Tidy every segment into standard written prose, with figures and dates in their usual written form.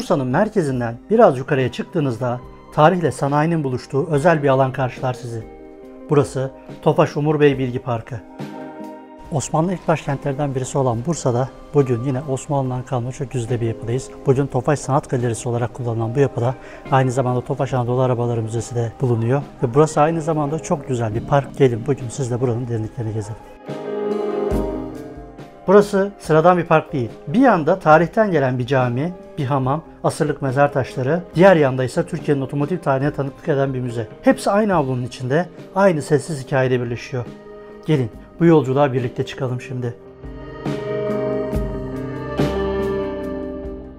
Bursa'nın merkezinden biraz yukarıya çıktığınızda tarihle sanayinin buluştuğu özel bir alan karşılar sizi. Burası Tofaş Umur Bey Bilgi Parkı. Osmanlı ilk başkentlerden birisi olan Bursa'da bugün yine Osmanlı'dan kalma çok güzide bir yapıdayız. Bugün Tofaş Sanat Galerisi olarak kullanılan bu yapıda aynı zamanda Tofaş Anadolu Arabaları Müzesi de bulunuyor. Ve burası aynı zamanda çok güzel bir park. Gelin bugün sizle buranın derinliklerini gezelim. Burası sıradan bir park değil. Bir yanda tarihten gelen bir cami, bir hamam, asırlık mezar taşları, diğer yanda ise Türkiye'nin otomotiv tarihine tanıklık eden bir müze. Hepsi aynı avlunun içinde, aynı sessiz hikayede birleşiyor. Gelin bu yolculuğa birlikte çıkalım şimdi.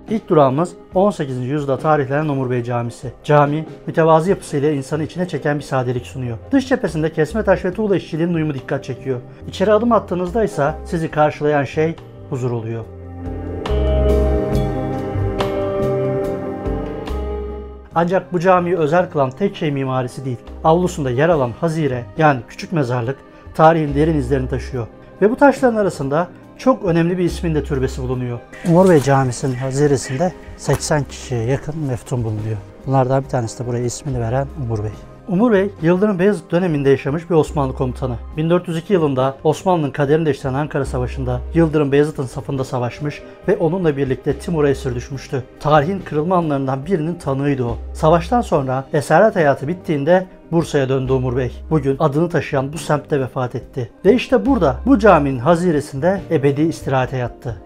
İlk durağımız 18. yüzyılda tarihlenen Umur Bey Camisi. Cami, mütevazı yapısıyla insanı içine çeken bir sadelik sunuyor. Dış cephesinde kesme taş ve tuğla işçiliğinin uyumu dikkat çekiyor. İçeri adım attığınızda ise sizi karşılayan şey huzur oluyor. Ancak bu camiyi özel kılan tek şey mimarisi değil. Avlusunda yer alan hazire yani küçük mezarlık tarihin derin izlerini taşıyor. Ve bu taşların arasında çok önemli bir ismin de türbesi bulunuyor. Umur Bey Camisi'nin haziresinde 80 kişiye yakın meftun bulunuyor. Bunlardan bir tanesi de buraya ismini veren Umur Bey. Umur Bey, Yıldırım Beyazıt döneminde yaşamış bir Osmanlı komutanı. 1402 yılında Osmanlı'nın kaderini değiştiren Ankara Savaşı'nda Yıldırım Beyazıt'ın safında savaşmış ve onunla birlikte Timur'a esir düşmüştü. Tarihin kırılma anlarından birinin tanığıydı o. Savaştan sonra esaret hayatı bittiğinde Bursa'ya döndü Umur Bey. Bugün adını taşıyan bu semtte vefat etti. Ve işte burada, bu caminin haziresinde ebedi istirahate yattı.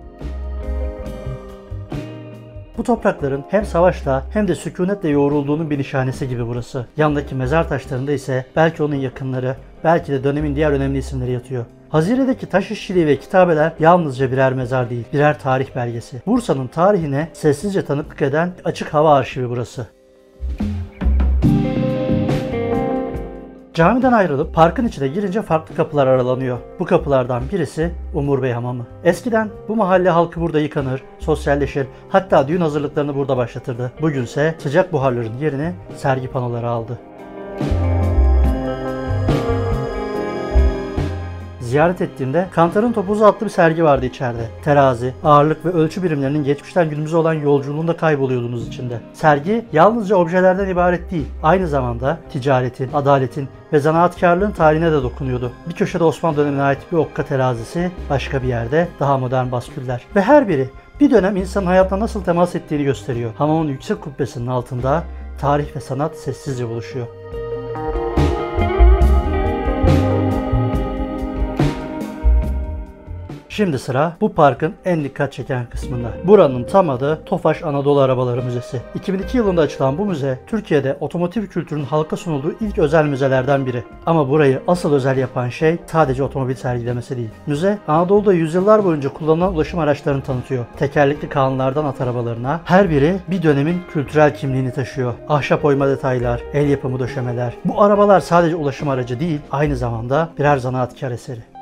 Bu toprakların hem savaşla hem de sükunetle yoğrulduğunun bir nişanesi gibi burası. Yandaki mezar taşlarında ise belki onun yakınları, belki de dönemin diğer önemli isimleri yatıyor. Haziredeki taş işçiliği ve kitabeler yalnızca birer mezar değil, birer tarih belgesi. Bursa'nın tarihine sessizce tanıklık eden açık hava arşivi burası. Camiden ayrılıp parkın içine girince farklı kapılar aralanıyor. Bu kapılardan birisi Umur Bey Hamamı. Eskiden bu mahalle halkı burada yıkanır, sosyalleşir, hatta düğün hazırlıklarını burada başlatırdı. Bugünse sıcak buharların yerini sergi panoları aldı. Ziyaret ettiğimde Kantar'ın Topuzu adlı bir sergi vardı içeride. Terazi, ağırlık ve ölçü birimlerinin geçmişten günümüze olan yolculuğunda kayboluyordunuz içinde. Sergi yalnızca objelerden ibaret değil, aynı zamanda ticaretin, adaletin ve zanaatkarlığın tarihine de dokunuyordu. Bir köşede Osmanlı dönemine ait bir okka terazisi, başka bir yerde daha modern basküller. Ve her biri bir dönem insanın hayatına nasıl temas ettiğini gösteriyor. Hamamın yüksek kubbesinin altında tarih ve sanat sessizce buluşuyor. Şimdi sıra bu parkın en dikkat çeken kısmında. Buranın tam adı Tofaş Anadolu Arabaları Müzesi. 2002 yılında açılan bu müze, Türkiye'de otomotiv kültürünün halka sunulduğu ilk özel müzelerden biri. Ama burayı asıl özel yapan şey sadece otomobil sergilemesi değil. Müze, Anadolu'da yüzyıllar boyunca kullanılan ulaşım araçlarını tanıtıyor. Tekerlekli kanlardan at arabalarına, her biri bir dönemin kültürel kimliğini taşıyor. Ahşap oyma detaylar, el yapımı döşemeler. Bu arabalar sadece ulaşım aracı değil, aynı zamanda birer zanaatkar eseri.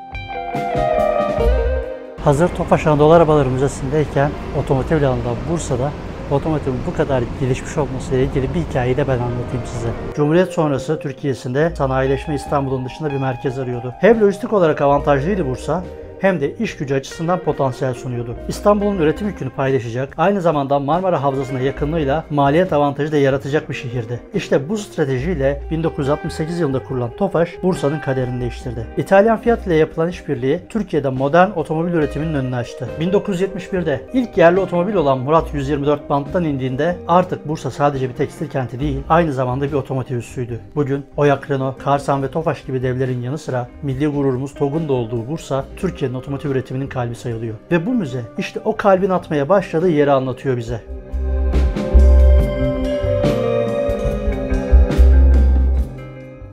Hazır Tofaş Anadolu Arabaları Müzesi'ndeyken otomotiv alanında Bursa'da otomotivin bu kadar gelişmiş olmasıyla ilgili bir hikayeyi de ben anlatayım size. Cumhuriyet sonrası Türkiye'sinde sanayileşme İstanbul'un dışında bir merkez arıyordu. Hem lojistik olarak avantajlıydı Bursa, hem de iş gücü açısından potansiyel sunuyordu. İstanbul'un üretim yükünü paylaşacak, aynı zamanda Marmara Havzası'na yakınlığıyla maliyet avantajı da yaratacak bir şehirdi. İşte bu stratejiyle 1968 yılında kurulan Tofaş, Bursa'nın kaderini değiştirdi. İtalyan Fiat ile yapılan işbirliği Türkiye'de modern otomobil üretiminin önünü açtı. 1971'de ilk yerli otomobil olan Murat 124 banttan indiğinde artık Bursa sadece bir tekstil kenti değil, aynı zamanda bir otomotiv üssüydü. Bugün Oyak, Renault, Karsan ve Tofaş gibi devlerin yanı sıra milli gururumuz TOG'un da olduğu Bursa, Türkiye'nin otomotiv üretiminin kalbi sayılıyor. Ve bu müze işte o kalbin atmaya başladığı yeri anlatıyor bize.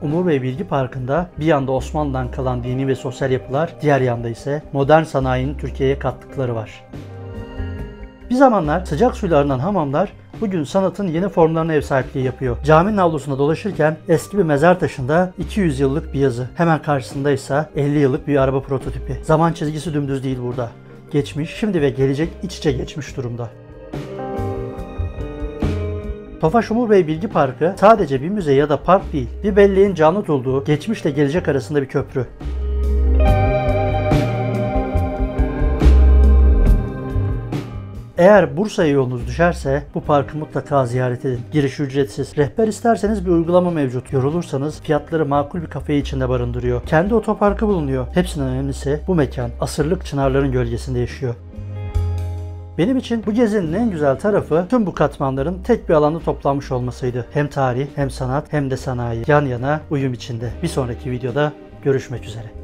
Umur Bey Bilgi Parkı'nda bir yanda Osmanlı'dan kalan dini ve sosyal yapılar, diğer yanda ise modern sanayinin Türkiye'ye kattıkları var. Bir zamanlar sıcak suyla arınan hamamlar bugün sanatın yeni formlarına ev sahipliği yapıyor. Caminin avlusunda dolaşırken eski bir mezar taşında 200 yıllık bir yazı. Hemen karşısında ise 50 yıllık bir araba prototipi. Zaman çizgisi dümdüz değil burada. Geçmiş, şimdi ve gelecek iç içe geçmiş durumda. Tofaş Umur Bey Bilgi Parkı sadece bir müze ya da park değil, bir belleğin canlı tutulduğu geçmişle gelecek arasında bir köprü. Eğer Bursa'ya yolunuz düşerse bu parkı mutlaka ziyaret edin. Giriş ücretsiz. Rehber isterseniz bir uygulama mevcut. Yorulursanız fiyatları makul bir kafeyi içinde barındırıyor. Kendi otoparkı bulunuyor. Hepsinden önemlisi bu mekan asırlık çınarların gölgesinde yaşıyor. Benim için bu gezinin en güzel tarafı tüm bu katmanların tek bir alanda toplanmış olmasıydı. Hem tarih, hem sanat, hem de sanayi yan yana uyum içinde. Bir sonraki videoda görüşmek üzere.